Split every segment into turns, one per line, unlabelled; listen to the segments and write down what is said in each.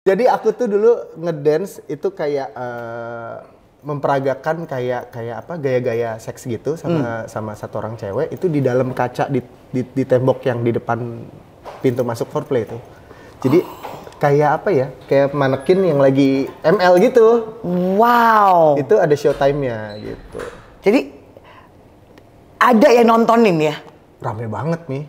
Jadi aku tuh dulu ngedance itu kayak memperagakan kayak apa gaya-gaya seks gitu sama satu orang cewek itu di dalam kaca di tembok yang di depan pintu masuk foreplay itu. Jadi kayak apa ya? Kayak manekin yang lagi ML gitu.
Wow.
Itu ada showtime-nya gitu.
Jadi ada yang nontonin ya?
Rame banget nih.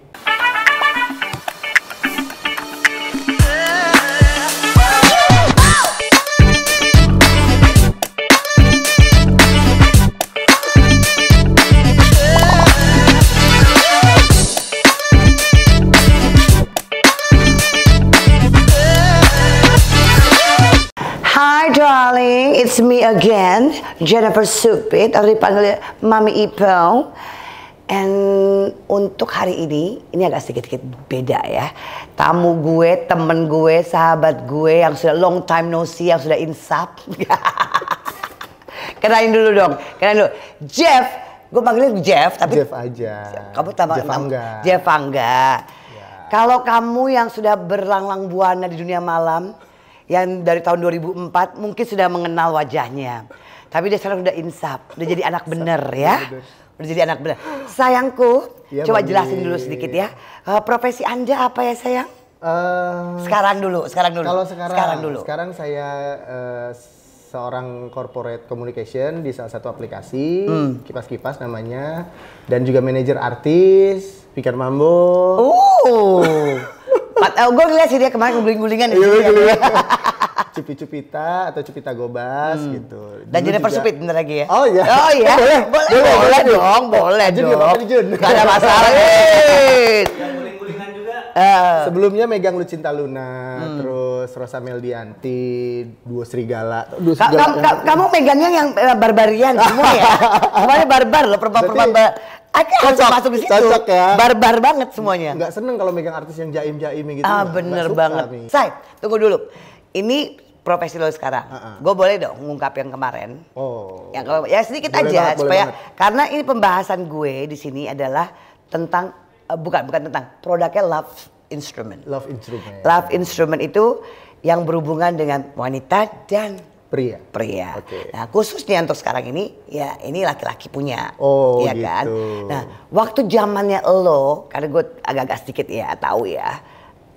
Hi darling, it's me again, Jennifer Supit, atau dipanggil Mami Ipo. And untuk hari ini agak sedikit beda ya. Tamu gue, temen gue, sahabat gue yang sudah long time no see, yang sudah insap. Kenalin dulu dong, kenalin dulu. Jeff, gue panggilnya Jeff, tapi
Jeff aja.
Kamu tambah
Jeff Angga.
Jeff Angga.
Ya.
Kalau kamu yang sudah berlanglang buana di dunia malam, yang dari tahun 2004 mungkin sudah mengenal wajahnya. Tapi dia sekarang udah insaf, udah jadi anak bener ya. Udah jadi anak bener. Sayangku,
ya,
coba
Mami.
jelasin dulu sedikit ya. Profesi Anda apa ya sayang? Sekarang dulu.
Kalau sekarang
dulu.
Sekarang saya seorang corporate communication di salah satu aplikasi, Kipas-Kipas namanya. Dan juga manajer artis, Pikir Mambo.
Gue ngeliat sih dia kemarin guling-gulingan.
Cupi-Cupita atau Cupita Gobas gitu.
Dan Jennifer Supit bentar lagi ya.
Oh iya.
Oh iya. Boleh dong.
Jun ya, Bapak Jun.
Gak ada masalah.
Guling-gulingan juga.
Sebelumnya megang Lucinta Luna, terus Rosa Meldianti, Duo Serigala.
Kamu megangnya yang barbarian semua ya? Semuanya barbar loh, perempuan-perempuan. Harus masuk di situ.
Cocok ya.
Barbar banget semuanya.
Nggak seneng kalau megang artis yang jaim-jaim gitu.
Bener banget. Say, tunggu dulu. Ini profesi lo sekarang. Gue boleh dong ngungkap yang kemarin.
Oh.
Ya sedikit
boleh
aja
banget,
supaya
banget.
karena ini pembahasan gue di sini adalah tentang bukan tentang produknya Love Instrument.
Love Instrument.
Love Instrument itu yang berhubungan dengan wanita dan
Pria.
Okay. Nah khususnya untuk sekarang ini, ya ini laki-laki punya,
oh,
ya
gitu.
kan. Nah waktu zamannya lo, karena gue agak-agak sedikit ya tahu ya,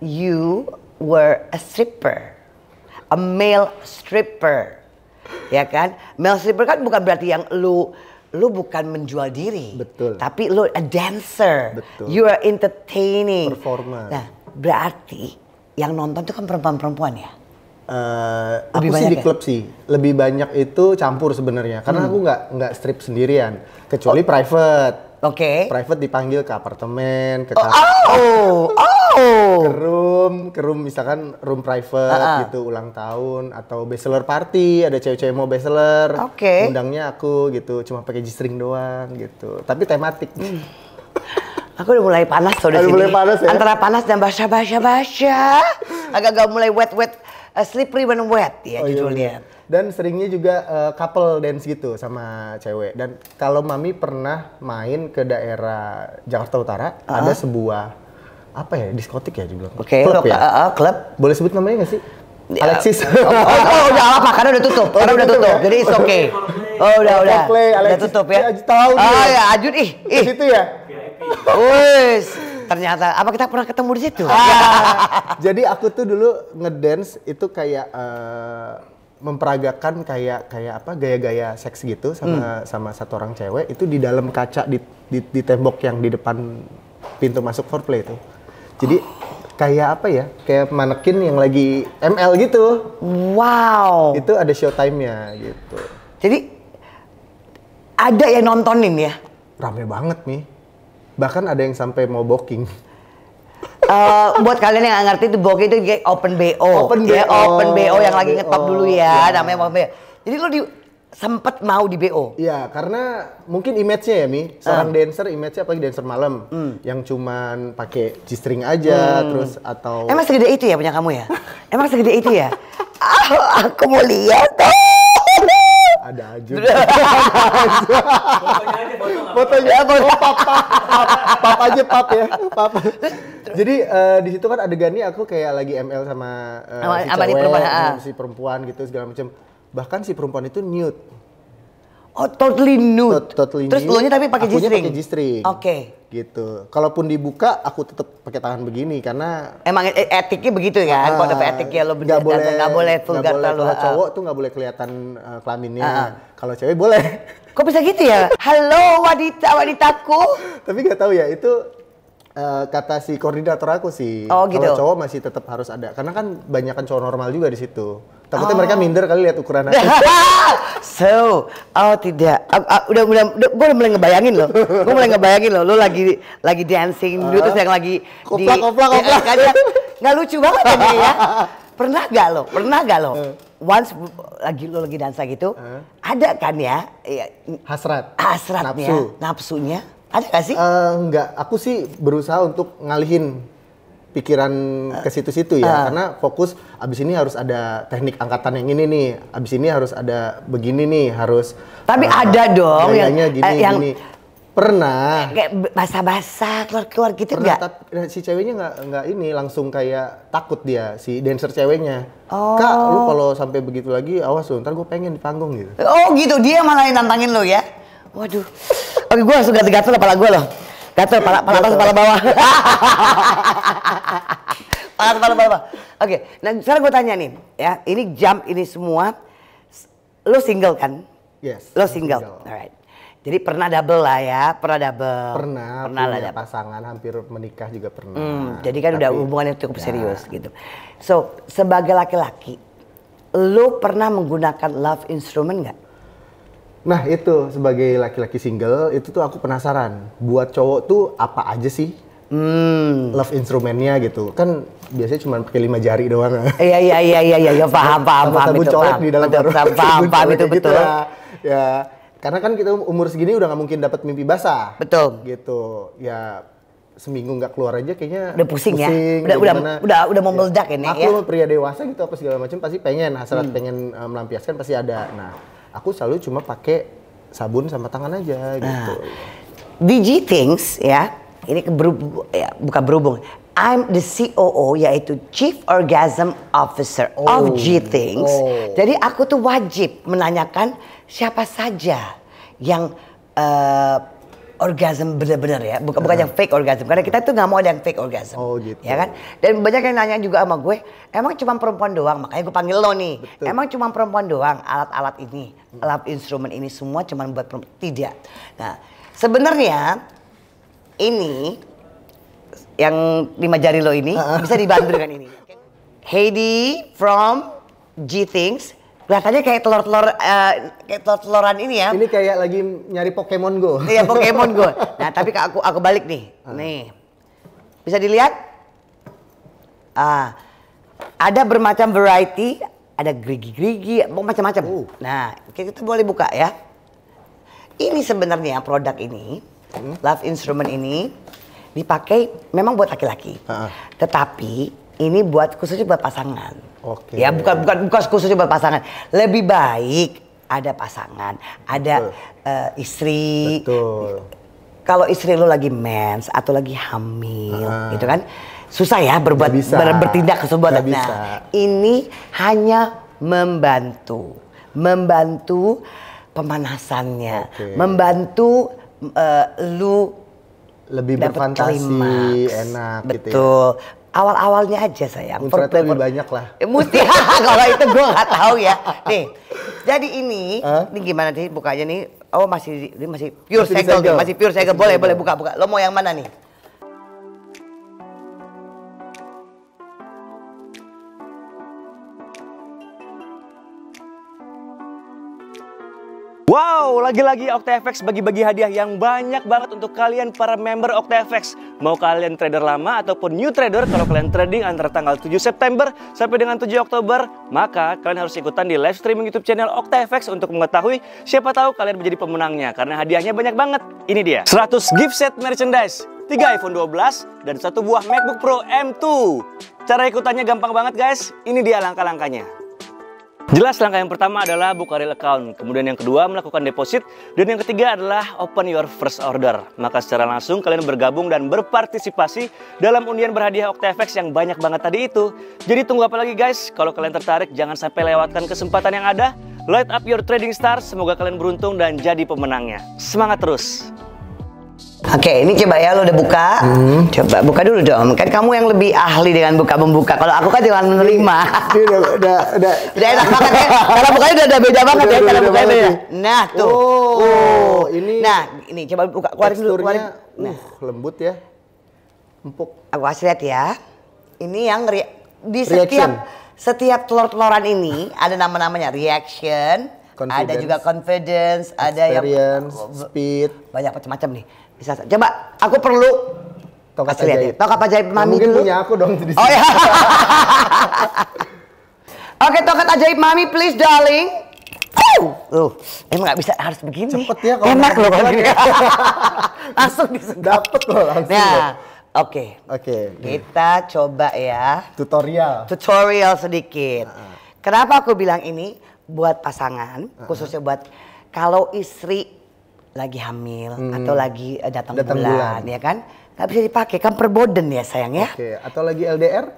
you were a stripper, a male stripper, ya kan. Male stripper kan bukan berarti yang lu bukan menjual diri,
betul.
Tapi lu a dancer,
betul.
You are entertaining,
performer.
Nah berarti yang nonton itu kan perempuan-perempuan ya.
Aku sih di klub sih lebih banyak itu campur sebenarnya karena aku nggak strip sendirian kecuali private.
Oke.
Private dipanggil ke apartemen, ke ke room misalkan room private gitu ulang tahun atau bachelor party ada cewek-cewek mau bachelor. Undangnya aku gitu cuma pakai G-string doang gitu tapi tematik.
Aku udah mulai panas tuh di sini.
Mulai panas ya?
Antara panas dan basah. Agak-agak mulai wet. Slippery when wet ya judulnya.
Iya. Dan seringnya juga couple dance gitu sama cewek. Dan kalau Mami pernah main ke daerah Jakarta Utara, ada sebuah apa ya diskotik ya juga. Klub ya.
Klub.
Boleh sebut namanya nggak sih? Alexis.
Udah apa? Karena udah tutup. Jadi it's okay. Udah. Udah tutup ya.
Tahu dia.
Ya Ajun ih.
Di situ ya.
Wes. Ternyata apa kita pernah ketemu di situ?
Jadi aku tuh dulu ngedance itu kayak memperagakan kayak apa gaya-gaya seks gitu sama satu orang cewek itu di dalam kaca di tembok yang di depan pintu masuk foreplay itu. Jadi kayak apa ya? Kayak manekin yang lagi ML gitu.
Wow.
Itu ada showtime-nya gitu.
Jadi ada yang nontonin ya?
Rame banget nih. Bahkan ada yang sampai mau booking.
Buat kalian yang nggak ngerti itu booking itu kayak open BO. Open BO yang lagi ngetop dulu ya, namanya open BO. Jadi lo sempet mau di BO?
Iya, karena mungkin image-nya ya Mi, seorang dancer image-nya apalagi dancer malam yang cuman pakai G-string aja terus atau
Emang segede itu ya punya kamu ya? Emang segede itu ya? Aku mau lihat.
Ada aja.
Fotonya aja,
Fotonya pap aja pap ya. Pap. Jadi di situ kan adegannya aku kayak lagi ML sama si cewek, si perempuan gitu segala macam. Bahkan si perempuan itu nude.
Oh, totally nude.
Totally
Terus
nude.
lu nya tapi pakai G-string.
Pakai G-string.
Oke.
Gitu. Kalaupun dibuka, aku tetap pakai tangan begini karena
emang etiknya begitu kan? Kalau dapat etiknya lo bener nggak boleh vulgar terlalu.
Kalau cowok tuh nggak boleh kelihatan kelaminnya. Kalau cewek boleh.
Kok bisa gitu ya? Halo wanitaku.
Tapi nggak tahu ya itu kata si koordinator aku sih.
Oh, gitu.
Kalau cowok masih tetap harus ada. Karena kan banyak kan cowok normal juga di situ. Takutnya mereka minder kali lihat ukuran aku.
Tidak. Udah gue udah mulai ngebayangin loh. Gue mulai ngebayangin loh. Lo lagi dancing dulu terus yang lagi
koplak.
Nggak lucu banget ya, ya. Pernah gak lo? Once lo lagi dansa gitu, ada kan ya? Hasratnya, nafsunya. Ada gak sih?
Enggak, aku sih berusaha untuk ngalihin pikiran ke situ-situ ya, karena fokus abis ini harus ada teknik angkatan yang ini nih, abis ini harus ada begini nih, harus.
Tapi ada dong yang
gini. Pernah.
Kayak basah-basah keluar gitu
pernah,
enggak?
Tapi si ceweknya nggak ini langsung kayak takut dia, si dancer ceweknya. Kak, lu kalau sampai begitu lagi, awas lu, ntar gue pengen di panggung gitu.
Oh gitu, dia malah yang nantangin lo ya? Waduh. Oke, gue langsung gatel-gatel kepala gue loh. Gatel, kepala atas, kepala bawah. Kepala bawah. Oke, nah sekarang gue tanya nih, ya, ini jump ini semua, lo single kan?
Yes.
Lo single. Alright. Jadi pernah double lah ya, pernah
lah ya, pasangan hampir menikah juga pernah.
Jadi kan udah hubungannya cukup serius gitu. So, sebagai laki-laki, lo pernah menggunakan love instrument nggak?
Nah itu sebagai laki-laki single itu tuh aku penasaran buat cowok tuh apa aja sih love instrumennya gitu kan biasanya cuma pakai 5 jari doang.
Iya paham
sabun
itu
colek di dalam
paham itu betul
ya karena kan kita umur segini udah nggak mungkin dapat mimpi basah
betul
gitu ya seminggu nggak keluar aja kayaknya
udah pusing ya udah mau meledak ini ya
aku pria dewasa gitu apa segala macam pasti pengen hasrat pengen melampiaskan pasti ada. Nah aku selalu cuma pakai sabun sama tangan aja gitu.
Di G-Things ya, ini bukan berhubung. I'm the COO yaitu Chief Orgasm Officer of G-Things. Jadi aku tuh wajib menanyakan siapa saja yang orgasm benar-benar ya, bukan yang fake orgasm. Karena kita tuh nggak mau ada yang fake orgasm.
Oh gitu.
Ya kan? Dan banyak yang nanya juga sama gue, emang cuma perempuan doang? Makanya gue panggil lo nih.
Betul.
Emang cuma perempuan doang alat-alat ini, alat instrumen ini semua cuma buat perempuan? Tidak. Nah, sebenarnya ini yang 5 jari lo ini bisa dibantu dengan ini. Heidi from G-Things. Kelihatannya kayak telur-teloran ini ya.
Ini kayak lagi nyari Pokemon Go.
Iya, Pokemon Go. Nah, tapi aku balik nih. Nih. Bisa dilihat? Ada bermacam variety, ada gerigi-gerigi, macam-macam. Nah, kita boleh buka ya. Ini sebenarnya produk ini, love instrument ini dipakai memang buat laki-laki. Tetapi ini khususnya buat pasangan.
Oke.
Ya bukan khususnya buat pasangan. Lebih baik ada pasangan, ada istri.
Betul.
Kalau istri lo lagi mens atau lagi hamil, gitu kan, susah ya bertindak ke sebuah. Nah, ini hanya membantu pemanasannya, membantu lu
lebih berfantasi, enak
betul.
gitu ya.
Awal-awalnya aja sayang.
Ternyata lebih banyak lah.
Mesti kalau itu gue nggak tahu ya. Nih, jadi ini gimana sih bukanya nih? Oh masih pure segel, masih pure segel. Boleh buka. Lo mau yang mana nih?
Wow, lagi-lagi OctaFX bagi-bagi hadiah yang banyak banget untuk kalian para member OctaFX. Mau kalian trader lama ataupun new trader, kalau kalian trading antara tanggal 7 September sampai dengan 7 Oktober, maka kalian harus ikutan di live streaming YouTube channel OctaFX untuk mengetahui siapa tahu kalian menjadi pemenangnya. Karena hadiahnya banyak banget. Ini dia, 100 gift set merchandise, 3 iPhone 12, dan 1 buah MacBook Pro M2. Cara ikutannya gampang banget guys, ini dia langkah-langkahnya. Jelas langkah yang pertama adalah buka real account, kemudian yang kedua melakukan deposit, dan yang ketiga adalah open your first order. Maka secara langsung kalian bergabung dan berpartisipasi dalam undian berhadiah OctaFX yang banyak banget tadi itu. Jadi tunggu apa lagi guys? Kalau kalian tertarik jangan sampai lewatkan kesempatan yang ada. Light up your trading stars, semoga kalian beruntung dan jadi pemenangnya. Semangat terus!
Oke, ini coba ya, lo udah buka. Coba buka dulu dong. Kan kamu yang lebih ahli dengan buka-membuka. Kalau aku kan cuma menerima.
Ini udah
Udah enak banget ya. Cara bukanya udah beda banget ya. Cara bukanya beda. Nah, tuh.
Ini.
Nah, ini coba buka, keluarin dulu. Keluarin. Nah,
lembut ya. Empuk.
aku kasih lihat ya. Ini yang di
Reaction.
setiap telur-teloran ini ada nama-namanya. Reaction, ada juga confidence, ada yang
speed.
banyak macam-macam nih. Bisa, coba aku perlu
Tongkat
kasih lihat ya. Tongkat ajaib mami
mungkin
dulu.
punya aku dong di sini.
Oh ya. Oke, tongkat ajaib mami please darling. Emang nggak bisa, harus begini.
Cepet ya kalau
enak loh kalau gini. Langsung disedot.
Dapet loh langsung.
Nah, oke.
Oke.
Kita coba ya.
Tutorial
Sedikit. Kenapa aku bilang ini buat pasangan, khususnya buat kalau istri lagi hamil atau lagi datang bulan, ya kan? Nggak bisa dipakai, kan perboden ya sayang ya.
Oke, atau lagi LDR?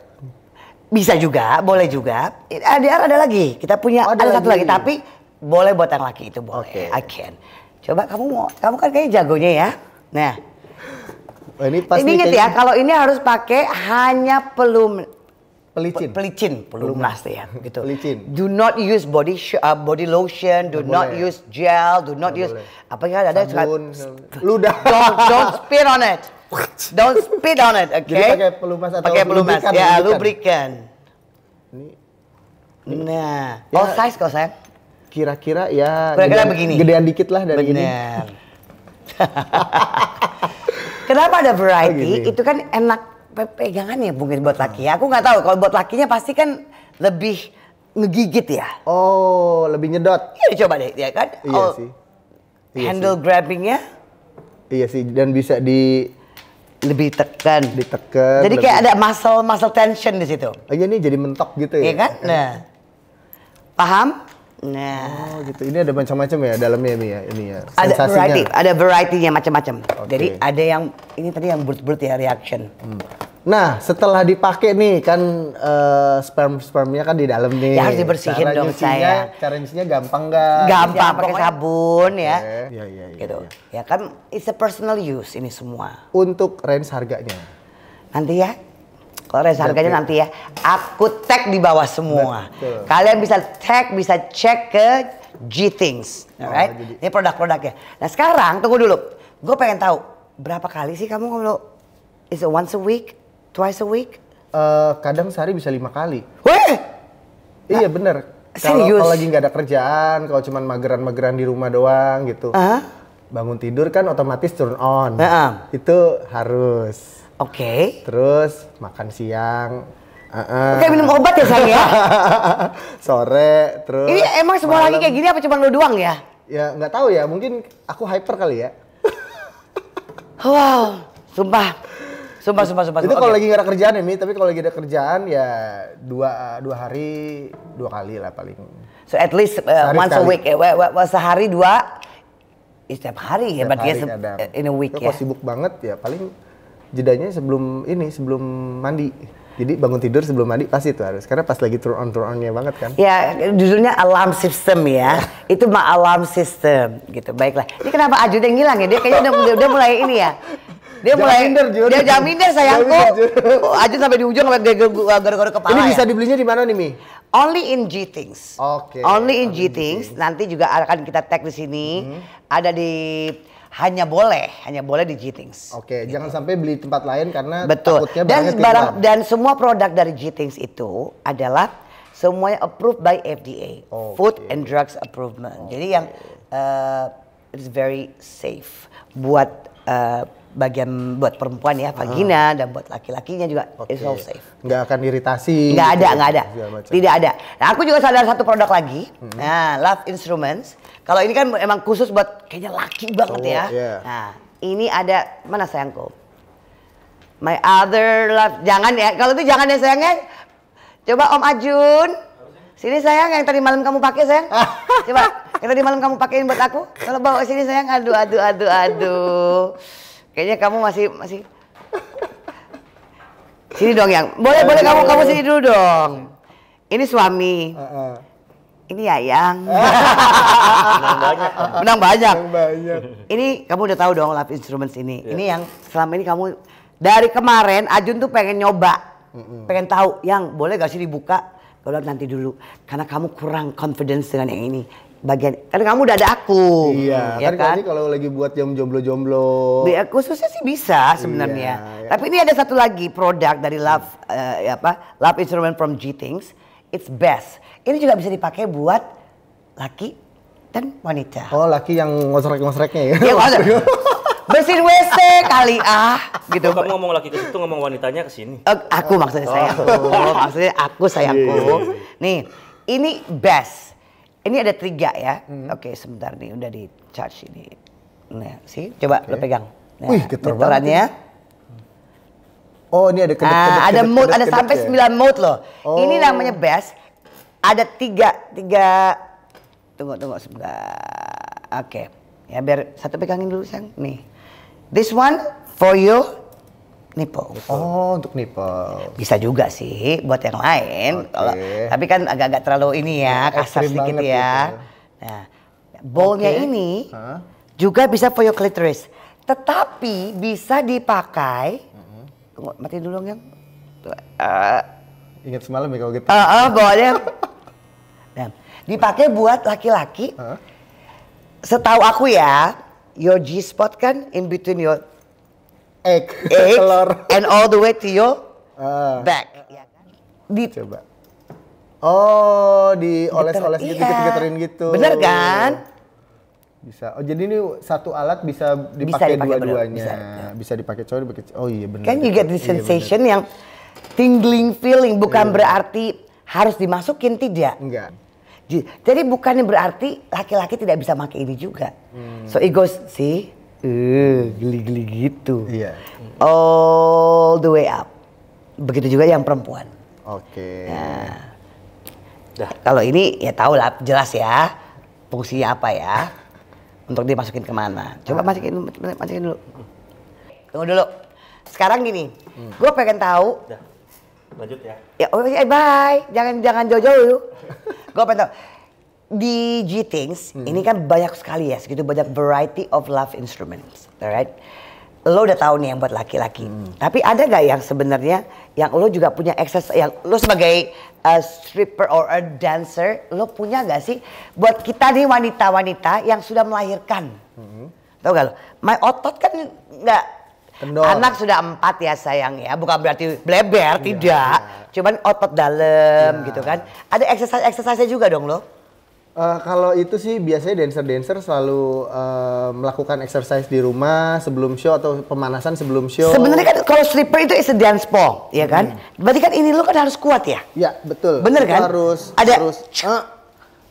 Bisa juga, boleh juga. LDR ada lagi, kita punya ada satu lagi, tapi boleh buat yang laki itu boleh. I can. Coba kamu kan kayaknya jagonya ya. Nah,
ini pas
ini inget ya, kalau ini harus pakai hanya pelicin, pelumas ya, gitu.
Pelicin.
Do not use body lotion, do not use gel, do not use apa ya ada
sabun, ludah.
Don't spit on it. Don't spit on it, okay?
Jadi pakai pelumas atau
pelumas, ya, lubrikan.
Ini.
Nah,
Ya,
size kok sayang.
Kira-kira ya
Kira-kira begini.
Gedean dikit lah dari ini.
Kenapa ada variety?
Oh,
itu kan enak pegangannya mungkin buat laki ya. Aku nggak tahu kalau buat lakinya pasti kan lebih ngegigit ya.
Oh, lebih nyedot.
Iya coba deh, ya kan?
Iya sih. Iya
handle grabbingnya.
Iya sih, dan bisa
lebih ditekan. Jadi kayak ada muscle tension di situ.
Iya nih jadi mentok gitu ya.
Iya kan? Nah. Paham? Nah.
Oh gitu. Ini ada macam-macam ya dalamnya ini ya.
Ada variety-nya macam-macam. Jadi ada yang ini tadi yang bulat-bulat ya reaction.
Nah, setelah dipakai nih kan spermnya kan di dalam nih.
Ya harus dibersihin dong saya.
Cara nyucinya gampang nggak?
Gampang pakai sabun ya.
Iya.
Gitu. Ya kan it's a personal use ini semua.
Untuk range harganya.
Nanti ya. Kalau range harganya nanti ya. Aku tag di bawah semua.
Betul.
Kalian bisa tag, bisa cek ke G-Things. Alright? Ini produk-produknya. Nah sekarang tunggu dulu. Gue pengen tahu berapa kali sih kamu kalau is it once a week? Twice a week?
Kadang sehari bisa 5 kali.
Weh!
Iya bener. Kalau lagi nggak ada kerjaan, kalau cuman mageran-mageran di rumah doang gitu. Bangun tidur kan otomatis turn on. Itu harus.
Oke.
Terus makan siang.
Kayak minum obat ya sayang ya?
Sore, terus.
Ini emang semua lagi kayak gini apa cuma lu doang ya?
Ya nggak tahu ya, mungkin aku hyper kali ya.
Wow, sumpah.
Itu kalau lagi nggak ada kerjaan ini, tapi kalau lagi ada kerjaan ya dua hari 2 kali lah paling.
So at least once a week, sehari 2, setiap hari ya, berarti in a week ya.
Kalau sibuk banget ya paling jedanya sebelum mandi. Jadi bangun tidur sebelum mandi pasti itu harus, karena pas lagi turn onnya banget kan.
Ya judulnya alarm system ya. Itu mah alarm system gitu. Baiklah. Ini kenapa Ajun yang ngilang ya? Dia kayaknya udah mulai ini ya. Dia jaminder sayangku. Ajun sampai di ujung gara-gara kepala.
Ini bisa dibelinya di mana nih Mi?
Only in G-Things.
Oke.
Only in G-Things. Nanti juga akan kita tag di sini. Ada di hanya boleh di G-Things.
Oke, jangan sampai beli tempat lain karena
betul.
Takutnya
Dan semua produk dari G-Things itu adalah semuanya approved by FDA, Food and Drugs Approvement. Jadi yang it's very safe buat bagian buat perempuan ya, vagina, dan buat laki-lakinya juga it's all safe.
Nggak akan iritasi.
Nggak ada. Tidak ada. Nah, aku juga sadar satu produk lagi. Nah, Love Instruments. Kalau ini kan emang khusus buat kayaknya laki banget ya. Nah, ini ada mana sayangku? My other love. Jangan ya. Kalau itu jangan ya sayangnya. Coba Om Ajun. Sini sayang, yang tadi malam kamu pakai sayang. Coba, yang tadi malam kamu pakein buat aku. Kalau bawa sini sayang, aduh. Kayaknya kamu masih. Sini dong yang. Boleh kamu sini dulu dong. Ini suami. Ini Yayang. Menang banyak. Ini kamu udah tahu dong Love Instruments ini. Ini yang selama ini kamu dari kemarin Ajun tuh pengen nyoba. Pengen tahu, yang boleh gak sih dibuka? Kalau nanti dulu, karena kamu kurang confidence dengan yang ini. Karena kamu udah ada aku.
Iya,
ya kan?
Kalau lagi buat jam jomblo-jomblo.
Khususnya sih bisa sebenarnya. Iya. Tapi ini ada satu lagi produk dari Love Instrument from G-Things. It's best. Ini juga bisa dipakai buat laki dan wanita.
Oh, laki yang ngosrek-ngosreknya ya?
Iya, bersihin WC kali gitu.
Kamu ngomong laki ke situ, ngomong wanitanya ke sini.
Aku maksudnya sayangku. Maksudnya aku sayangku. Nih, ini best. Ini ada 3 ya. Oke, sebentar nih udah di charge ini. Nah, sih, coba lo pegang. Nah,
wih, getar banget. Oh, ini ada kedep-kedep.
Ada mode, ada sampai 9 mode loh. Ini namanya best. Ada 3. Tunggu sebentar. Oke. Ya biar satu pegangin dulu sayang. Nih. This one for your nipple.
Oh, untuk nipple.
Bisa juga sih buat yang lain. Tapi kan agak-agak terlalu ini ya, kasar sedikit ya. Gitu. Nah, bowlnya ini juga bisa for your clitoris. Tetapi bisa dipakai. Tunggu, mati dulu yang.
Ingat semalam ya kalau gitu.
Bawahnya. Nah, dipakai buat laki-laki. Setahu aku ya, your G-spot kan in between your
egg
telur and all the way to your back. Ya kan?
Coba. Oh, dioles-oles gitu, geter-geterin gitu.
Bener kan?
Bisa. Oh, jadi ini satu alat bisa dipakai dua-duanya. Bisa dipakai cowok, dipakai. Oh iya benar.
Kan you get the sensation yang tingling feeling, bukan berarti harus dimasukin, tidak.
Enggak.
Jadi bukannya berarti laki-laki tidak bisa pakai ini juga. So it goes, see, geli-geli gitu.
Iya.
All the way up. Begitu juga yang perempuan.
Oke.
Nah, kalau ini ya tahu lah, jelas ya fungsinya apa ya, untuk dimasukin kemana. Coba masukin dulu. Tunggu dulu. Sekarang gini, gue pengen tahu.
Lanjut ya.
Ya, bye. Jangan jauh-jauh. Gue pengen tahu. Di G-Things, ini kan banyak sekali ya, segitu banyak variety of love instruments, alright? Lo udah tahu nih yang buat laki-laki. Tapi ada gak yang sebenarnya yang lo juga punya access, yang lo sebagai stripper or a dancer, lo punya gak sih buat kita nih wanita-wanita yang sudah melahirkan? Tahu gak lo? My otot kan nggak.
Kendor.
Anak sudah 4 ya sayang ya, bukan berarti bleber, tidak. Cuman otot dalam gitu kan. Ada exercise juga dong lo?
Kalau itu sih biasanya dancer selalu melakukan exercise di rumah sebelum show atau pemanasan sebelum show.
Sebenarnya kan kalau stripper itu is a dance ball, ya kan? Berarti kan ini lo kan harus kuat ya?
Ya betul.
Bener kan?
Harus.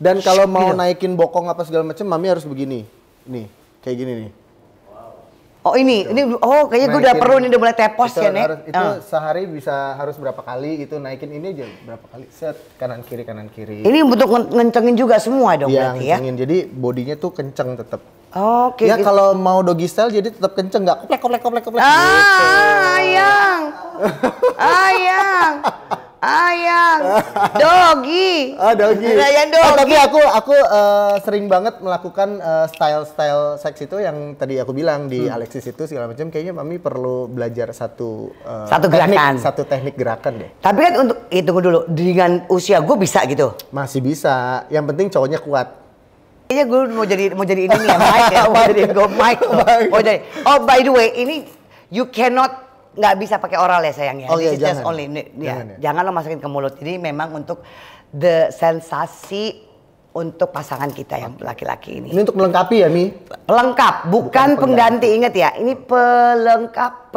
Dan kalau mau naikin bokong apa segala macam, mami harus begini. Nih, kayak gini nih.
Oh ini kayaknya gue udah perlu nih, udah mulai tepos ya nih.
Itu sehari harus berapa kali itu naikin ini aja berapa kali, set kanan kiri.
Ini untuk ngencengin juga semua dong berarti ya?
Ngencengin, jadi bodinya tuh kenceng tetap.
Oke.
Ya kalau mau doggy style jadi tetap kenceng, nggak koplek.
Ayang, doggy.
Doggy. Tapi aku sering banget melakukan style seks itu yang tadi aku bilang di Alexis itu segala macam. Kayaknya mami perlu belajar satu teknik gerakan deh.
Tapi kan untuk tunggu dulu, dengan usia gue bisa gitu?
Masih bisa. Yang penting cowoknya kuat.
Kayaknya gue mau jadi ini nih ya, Mike ya. Mau jadi. Oh by the way, ini you cannot. Nggak bisa pakai oral ya sayang ya.
Oh iya,
jangan. Jangan lo masukin ke mulut. Ini memang untuk the sensasi untuk pasangan kita yang laki-laki ini.
Ini untuk melengkapi ya Mi?
Pelengkap, bukan pengganti. Ingat ya, ini pelengkap,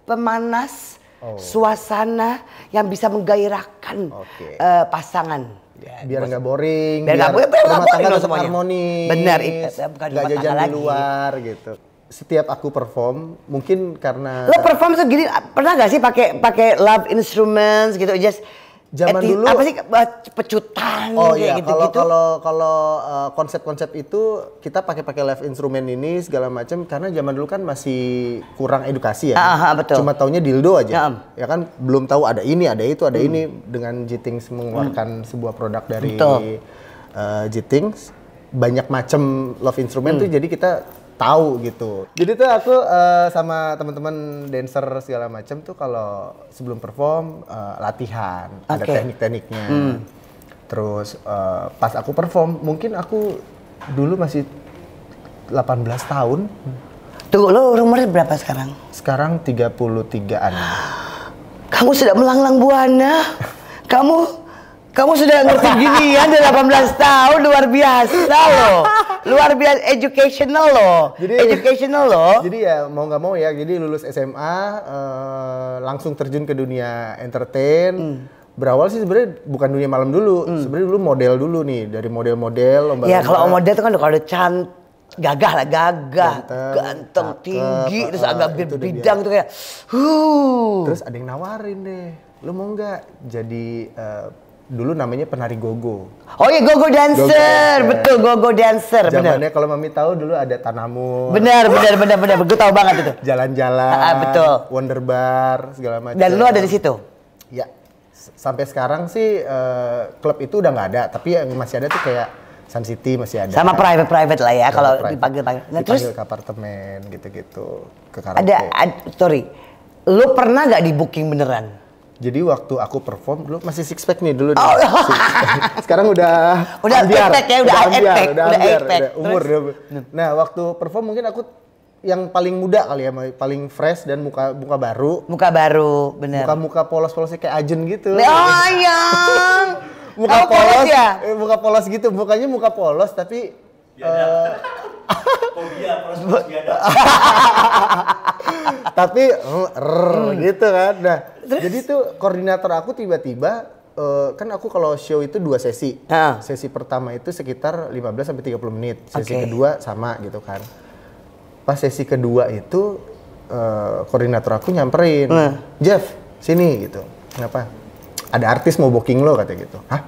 pemanas suasana yang bisa menggairahkan pasangan.
Biar nggak boring,
biar
rumah tangga tetap harmonis.
Benar, bukan
nggak jajan di luar gitu. Setiap aku perform, mungkin karena
lo perform segini, pernah gak sih pakai love instruments gitu, just
Zaman dulu
apa sih pecutan
oh
kayak
iya,
gitu-gitu.
kalau konsep-konsep itu kita pakai live instrumen ini segala macam karena zaman dulu kan masih kurang edukasi ya.
Betul.
Cuma taunya dildo aja. Ya kan belum tahu ada ini, ada itu, ada ini dengan G-Things mengeluarkan sebuah produk dari G-Things banyak macam love instrumen tuh jadi kita tahu gitu. Jadi tuh aku sama teman-teman dancer segala macam tuh kalau sebelum perform latihan, ada teknik-tekniknya. Terus pas aku perform, mungkin aku dulu masih 18 tahun.
Tunggu, lo umurnya berapa sekarang?
Sekarang 33-an.
Kamu sudah melanglang buana. Kamu sudah ngerti ginian dari 18 tahun, luar biasa loh. Luar biasa, educational loh. Jadi
ya mau nggak mau ya, jadi lulus SMA langsung terjun ke dunia entertain. Berawal sih sebenarnya bukan dunia malam dulu, sebenarnya dulu model dulu nih, dari model-model lomba.
Ya kalau model itu kan kalau udah cantik, gagah, ganteng, tinggi, terus agak berbidang tuh kayak,
Terus ada yang nawarin deh, lu mau nggak jadi dulu namanya penari gogo.
Oh iya, gogo dancer. Betul, gogo dancer.
Zamannya kalau Mami tahu dulu ada Tanamu.
Benar. Gue tahu banget itu.
Jalan-jalan.
Betul.
Wonder Bar segala macam.
Dan lu ada di situ?
Ya. Sampai sekarang sih klub itu udah nggak ada, tapi yang masih ada tuh kayak Sun City masih ada.
Sama private lah ya kalau dipanggil.
Nah, terus ke apartemen gitu-gitu, ke karaoke.
Sorry. Lu pernah nggak di booking beneran?
Jadi waktu aku perform dulu masih six pack nih dulu. Sekarang udah
ambiar ya, udah
umur. Nah, waktu perform mungkin aku yang paling muda kali ya, paling fresh dan muka baru.
Muka baru, bener.
Muka polos-polosnya kayak Ajun gitu.
Oh yang
muka polos
ya?
Muka polos gitu, mukanya muka polos tapi polos biada. Tapi gitu kan. Nah, jadi tuh koordinator aku tiba-tiba kan aku kalau show itu 2 sesi. Sesi pertama itu sekitar 15 sampai 30 menit. Sesi kedua sama gitu kan. Pas sesi kedua itu koordinator aku nyamperin. Jeff, sini gitu. Kenapa? Ada artis mau booking lo katanya gitu. Hah?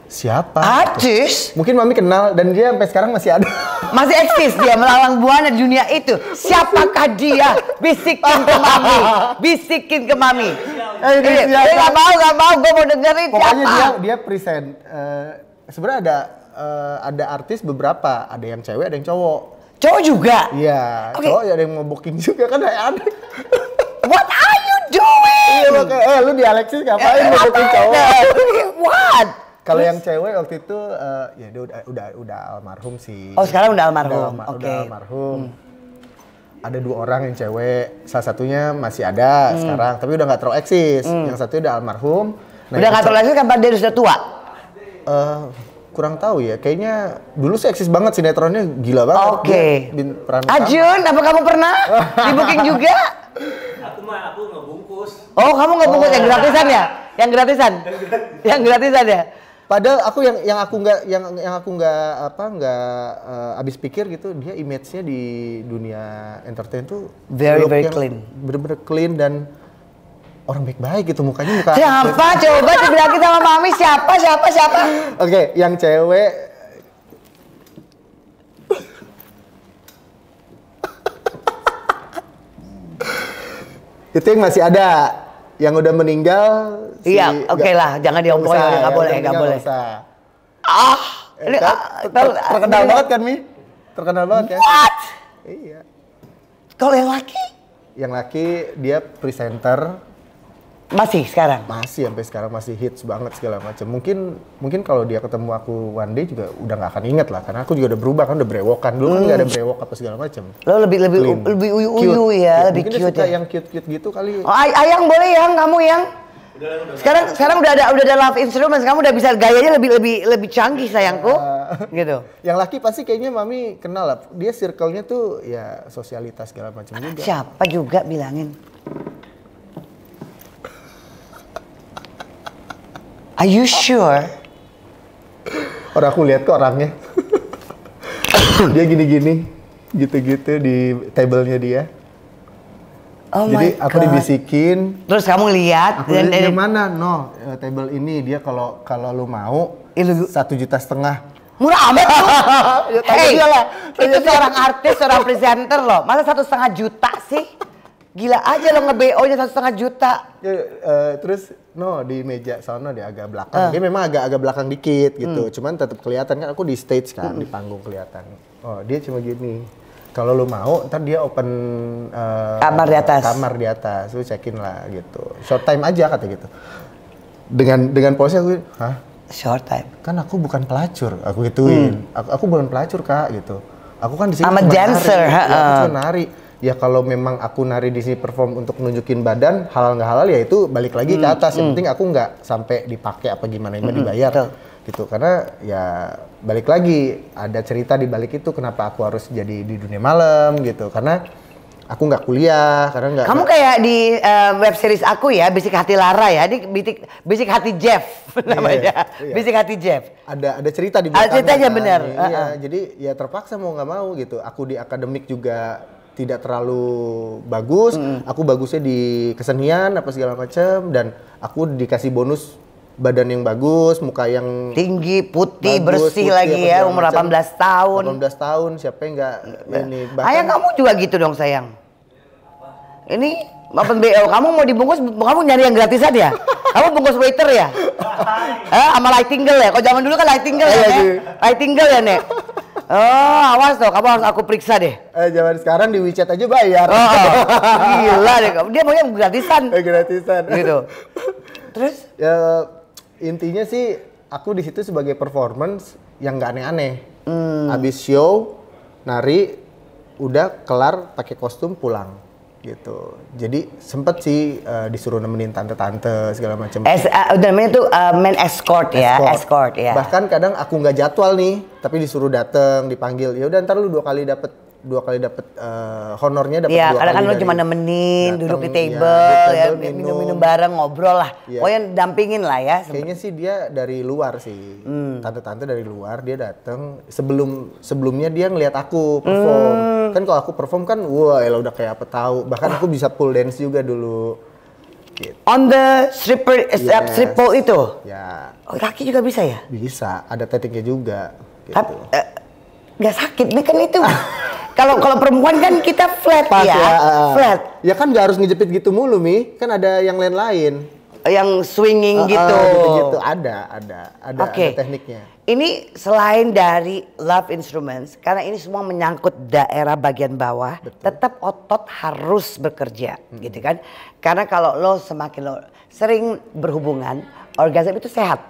Siapa?
Artis?
Gitu. Mungkin Mami kenal dan dia sampai sekarang masih ada.
Masih eksis dia melalang buana di dunia itu. Siapakah dia? Bisikin ke Mami. Gak mau, gue mau dengerin.
Pokoknya dia present. Sebenarnya ada artis beberapa, ada yang cewek, ada yang cowok.
Cowok juga?
Iya, cowok ada yang mau booking juga kan ada.
What are you doing?
Iya makanya, lu di Alexis ngapain mau booking cowok?
What?
Kalau yang cewek waktu itu ya dia udah almarhum sih.
Oh sekarang udah almarhum.
Udah almarhum. Ada 2 orang yang cewek, salah satunya masih ada sekarang, tapi udah nggak terlalu eksis. Yang satunya udah almarhum.
Nah, udah nggak terlalu eksis kan dia sudah tua?
Kurang tahu ya, kayaknya dulu sih eksis banget, sinetronnya gila banget.
Ajun, apa kamu pernah di booking juga?
Aku ngebungkus.
Oh, kamu ngebungkus yang gratisan ya? Yang gratisan ya?
Padahal aku yang aku nggak habis pikir gitu, dia image-nya di dunia entertain tuh
very clean.
Bener-bener clean dan orang baik-baik gitu, mukanya muka.
Siapa? Coba dibilangin sama Mami siapa?
Oke, yang cewek itu yang masih ada, yang udah meninggal.
Iya, oke lah, jangan diomongin, nggak boleh. Ini
terkenal banget kan Mi? Terkenal banget kan?
What?
Iya.
Kalau yang laki?
Yang laki dia presenter.
Masih sekarang?
Masih, sampai sekarang masih hits banget segala macam. Mungkin kalau dia ketemu aku one day juga udah nggak akan inget lah, karena aku juga udah berubah kan, udah brewokan. Dulu kan nggak ada brewok apa segala macam.
Lo lebih uyu ya, lebih
mungkin
cute
dia suka
ya.
yang cute gitu kali.
Oh, Ayang boleh yang kamu yang. Sekarang udah ada love instrument, kamu udah bisa gayanya lebih canggih sayangku. Gitu.
Yang laki pasti kayaknya Mami kenal lah. Dia circle-nya tuh ya sosialitas segala macam juga.
Siapa juga bilangin? Are you sure?
Orang aku lihat kok orangnya. Dia gini-gini, gitu-gitu di tablenya dia. Jadi aku dibisikin.
Terus kamu lihat.
Aku lihat di mana? No, table ini dia kalau lu mau 1,5 juta.
Murah amat tuh.
Hey,
itu seorang artis, seorang presenter loh. Masa 1,5 juta sih? Gila aja lo nge-BO-nya 1,5 juta.
Terus di meja sono dia agak belakang. Dia memang agak belakang dikit gitu. Cuman tetap kelihatan kan aku di stage kan, di panggung kelihatan. Oh, dia cuma gini. Kalau lu mau, ntar dia open
kamar di atas.
Lu check-in lah gitu. Short time aja kata gitu. Dengan polisi aku, hah?
Short time.
Kan aku bukan pelacur, aku gituin. Aku bukan pelacur Kak gitu. Aku kan di sini
cuma dancer,
aku cuma nari. Ya kalau memang aku nari di sini perform untuk nunjukin badan, halal nggak halal ya itu balik lagi ke atas. Yang penting aku nggak sampai dipakai apa gimana dibayar. Gitu, karena ya balik lagi ada cerita di balik itu kenapa aku harus jadi di dunia malam gitu, karena aku nggak kuliah, karena nggak.
Kamu kayak di web series aku ya, Bisik Hati Lara ya, ini Bisik Hati Jeff namanya. Iya. Bisik Hati Jeff.
Ada cerita di belakangnya.
Ceritanya kan? Bener.
Iya, jadi ya terpaksa mau nggak mau gitu. Aku di akademik juga tidak terlalu bagus, aku bagusnya di kesenian apa segala macam, dan aku dikasih bonus badan yang bagus, muka yang
tinggi, putih, bersih lagi ya, umur 18 tahun.
18 tahun, siapa yang enggak ini.
Ayah kamu juga gitu dong sayang. Ini open BO, kamu mau dibungkus, kamu nyari yang gratisan ya? Kamu bungkus waiter ya? Sama lighting girl ya? Kalau zaman dulu kan lighting girl ya, Nek? Lighting girl ya, Nek? Oh, awas tuh, kamu harus aku periksa deh.
Zaman sekarang di WeChat aja bayar.
Gila deh, dia maunya gratisan.
Gratisan.
Gitu. Terus?
Ya, intinya sih aku di situ sebagai performance yang nggak aneh-aneh. Abis show, nari, udah kelar pakai kostum pulang gitu. Jadi sempet sih disuruh nemenin tante-tante segala macam.
Namanya tuh main escort ya.
Bahkan kadang aku nggak jadwal nih, tapi disuruh dateng, dipanggil. Ya udah ntar lu dua kali dapet honornya dapat 2 kali.
Iya, kadang kan lu cuma nemenin, duduk di table, ya, minum-minum bareng, ngobrol lah. Pokoknya dampingin lah ya.
Kayaknya sih dia dari luar sih, tante-tante dari luar dia datang. Sebelumnya dia ngeliat aku perform. Kan kalau aku perform kan, wah elah udah kayak apa tahu. Bahkan aku bisa pole dance juga dulu. Gitu.
On the strip pole itu?
Ya.
Oh, kaki juga bisa ya?
Bisa, ada tekniknya juga. Gitu.
Tapi nggak sakit, ini kan itu. Kalau perempuan kan kita flat. Pas ya, flat.
Ya kan nggak harus ngejepit gitu mulu, Mi. Kan ada yang lain-lain.
Yang swinging gitu.
Gitu. Ada tekniknya.
Ini selain dari Love Instruments, karena ini semua menyangkut daerah bagian bawah, tetap otot harus bekerja, gitu kan? Karena kalau lo semakin lo sering berhubungan, orgasme itu sehat,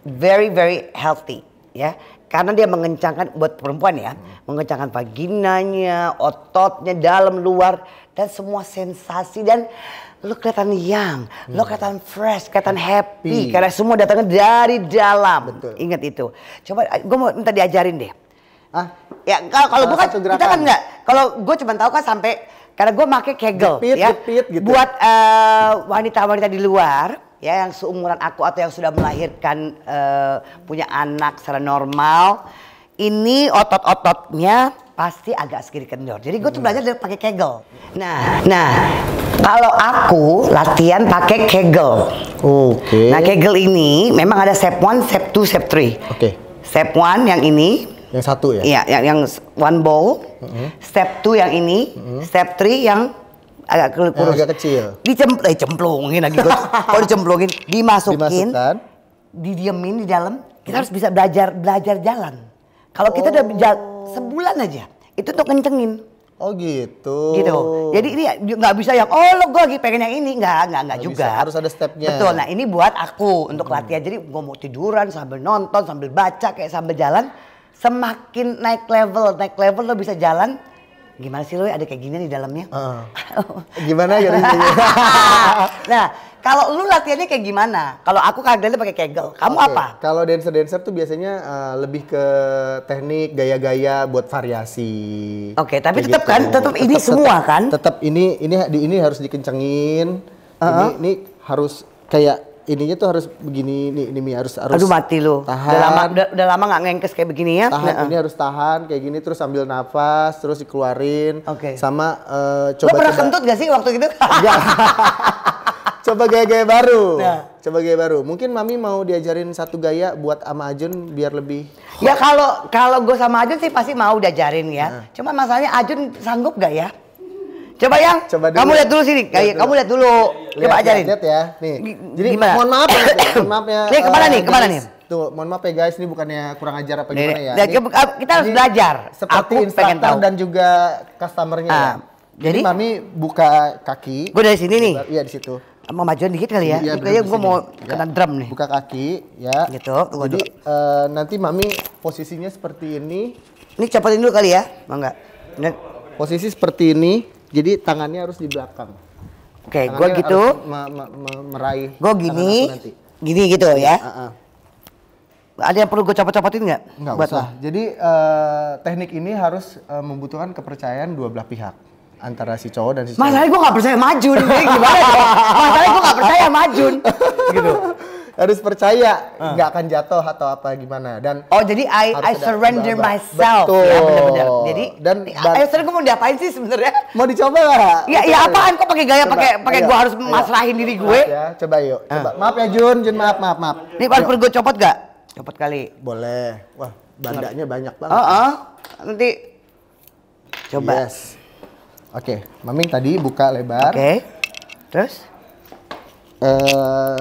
very very healthy, ya. Karena dia mengencangkan, buat perempuan ya, mengencangkan vaginanya, ototnya, dalam, luar, dan semua sensasi. Dan lo kelihatan young, lo kelihatan fresh, kelihatan happy. Karena semua datangnya dari dalam.
Betul.
Ingat itu. Coba, gue mau minta diajarin deh. Ya kalau bukan, kita kan enggak. Kalau gue cuma tahu kan sampai, karena gue pakai Kegel.
Jepit, gitu.
Buat wanita-wanita di luar, ya yang seumuran aku atau yang sudah melahirkan punya anak secara normal, ini otot-ototnya pasti agak sedikit kendor. Jadi gue tuh belajar dari pakai Kegel. Nah, kalau aku latihan pakai Kegel.
Oke.
Nah, Kegel ini memang ada step 1, step 2, step 3.
Oke.
Step 1 yang ini.
Yang satu ya?
Iya, yang one ball. Step 2 yang ini. Step 3 yang agak kurus,
agak kecil.
Dicemplungin lagi gue. Kalau dicemplungin, dimasukkan, didiemin di dalam. Kita harus bisa belajar jalan. Kalau kita udah sebulan aja, itu untuk kencengin.
Oh gitu.
Gitu. Jadi ini nggak bisa yang lo gue lagi pengen yang ini, nggak juga.
Bisa. Harus ada stepnya.
Betul. Nah ini buat aku untuk latihan. Jadi gue mau tiduran sambil nonton, sambil baca, kayak sambil jalan. Semakin naik level lo bisa jalan. Gimana sih lo ada kayak gini di dalamnya?
Gimana ya?
Nah, kalau lu latihannya kayak gimana? Kalau aku kadang pakai Kegel. Kamu apa?
Kalau dancer tuh biasanya lebih ke teknik gaya-gaya buat variasi.
Oke, tapi tetap gitu. tetap ini semua kan?
Tetap ini harus dikencengin. Ini harus kayak ininya tuh harus begini nih, ini Mi harus
Aduh mati lu.
Tahan.
Udah lama nggak ngengkes kayak begini ya.
Tahan, ini harus tahan kayak gini terus sambil nafas, terus dikeluarin.
Oke.
Sama
Lo pernah kentut gak sih waktu itu?
Enggak. Coba gaya-gaya baru.
Nah.
Coba gaya baru. Mungkin Mami mau diajarin satu gaya buat sama Ajun biar lebih.
Ya kalau gue sama Ajun sih pasti mau diajarin ya. Cuma masalahnya Ajun sanggup gak ya? Coba yang, kamu lihat dulu sini, kamu lihat dulu, coba ajarin.
Lihat ya, nih. Jadi
Gimana?
mohon maaf ya.
Nih kemana nih?
Tuh, mohon maaf ya guys, ini bukannya kurang ajar apa gimana ya.
Kita harus belajar.
Seperti instruktur dan juga customernya ya. Jadi Mami buka kaki.
Gue dari sini nih.
Iya di situ.
Mau majuan dikit kali ya? Kayaknya gue mau kena drum nih.
Buka kaki, ya.
Gitu.
Jadi nanti Mami posisinya seperti ini.
Ini copotin dulu kali ya, mau nggak?
Posisi seperti ini. Jadi tangannya harus di belakang.
Oke, gue gitu.
Meraih.
Gue gini gitu ya. Ada yang perlu gue copot-copotin nggak?
Nggak usah. Jadi teknik ini harus membutuhkan kepercayaan dua belah pihak antara si cowok dan si cewek.
Masalahnya gue nggak percaya Majun. Gimana? Masalahnya gue nggak percaya Majun. Gitu.
Harus percaya nggak akan jatuh atau apa gimana dan
jadi I surrender myself.
Betul.
Ya benar-benar. Jadi
dan
sekarang gue mau diapain sih sebenarnya?
Mau dicoba nggak?
Ya apaan kok pakai gaya pakai gue harus masrahin diri gue?
Ya, coba yuk. Coba. Maaf ya Jun maaf.
Nih perlu gue copot gak? Copot kali.
Boleh. Wah, bandanya banyak banget.
Nanti coba.
Yes. Oke, Maming tadi buka lebar.
Oke. Terus?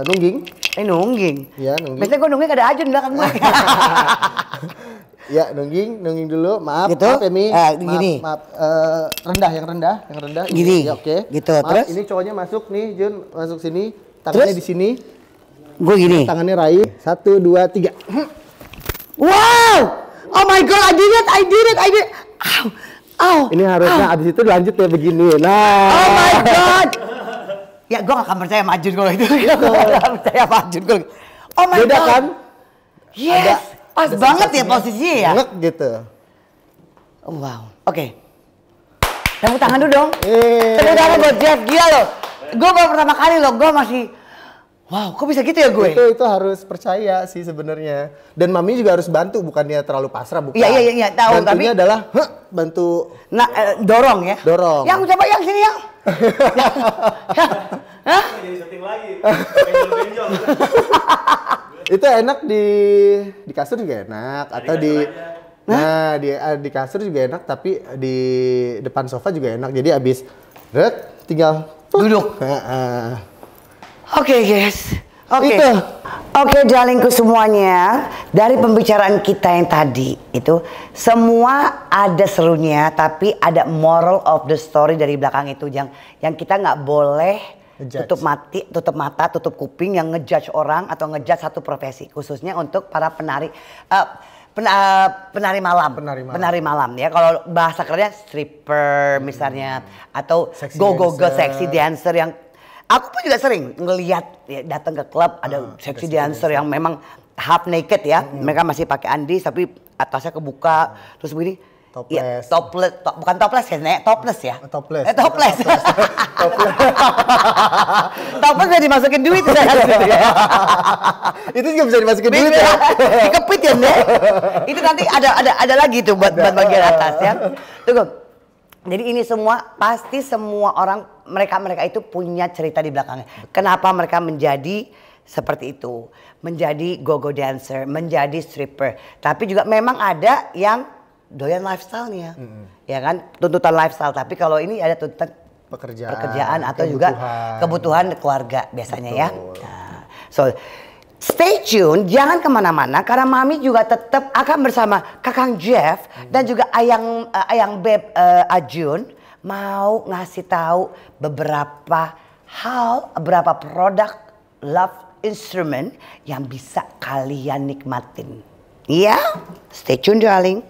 Nungging.
Nungging.
Iya, nungging.
Biasanya gue nungging ada Ajun belakang gue.
Ya, nungging dulu. Maaf,
gitu?
maaf ya Mi.
Gini.
Maaf. Yang rendah.
Gini.
Ya, oke.
Gitu.
Maaf,
terus?
ini cowoknya masuk nih, Jun, masuk sini. Tangannya di sini.
Gue gini.
Tangannya raih. 1 2 3.
Wow! Oh my god, I did it. Ow.
Ini harusnya abis itu lanjut ya begini. Nah.
Oh my god. Ya gue gak akan percaya Majun kalau itu. Gue gak percaya Majun kalau gitu. Oh my
Beda
god.
Kan?
Yes. Pas banget ya posisinya ya.
Ngek gitu.
Oh, wow. Oke. Tepuk tangan dulu dong.
Tepuk
tangan buat Jeff. Gila loh. Gue baru pertama kali loh. Gue masih. Wow, kok bisa gitu ya gue?
Itu harus percaya sih sebenarnya. Dan Mami juga harus bantu, bukannya terlalu pasrah, bukan.
Iya, tahu.
Bantunya
tapi
adalah bantu.
Nah, dorong ya.
Dorong.
Yang coba yang sini yang. Hah?
Jadi syuting lagi. Benjol-benjol.
Itu enak di kasur juga enak atau di di kasur juga enak tapi di depan sofa juga enak. Jadi abis tinggal
duduk. Oke, guys. Oke, darlingku semuanya. Dari pembicaraan kita yang tadi itu semua ada serunya, tapi ada moral of the story dari belakang itu yang kita nggak boleh tutup mata, tutup kuping yang ngejudge orang atau ngejudge satu profesi, khususnya untuk para penari malam ya. Kalau bahasa kerennya stripper misalnya atau go sexy dancer yang aku pun juga sering ngelihat ya, datang ke klub ada sexy dancer yang memang half naked ya. Mereka masih pakai undies tapi atasnya kebuka terus begini.
Topless.
Ya, bukan topless ya, Nek. Topless ya.
Topless.
Topless. Topless bisa dimasukin duit ya.
Itu juga bisa dimasukin duit ya.
Dikepit ya, Nek. Itu nanti ada lagi tuh buat bagian atas ya. Tunggu. Jadi ini semua pasti semua orang mereka itu punya cerita di belakangnya. Kenapa mereka menjadi seperti itu, menjadi go-go dancer, menjadi stripper. Tapi juga memang ada yang doyan lifestyle-nya, ya kan, tuntutan lifestyle. Tapi kalau ini ada tuntutan pekerjaan atau juga kebutuhan keluarga biasanya. Betul. Ya. Nah, so stay tune, jangan kemana-mana karena Mami juga tetap akan bersama Kakang Jeff dan juga Ayang Beb Ajun mau ngasih tahu beberapa produk love instrument yang bisa kalian nikmatin. Iya, stay tune darling.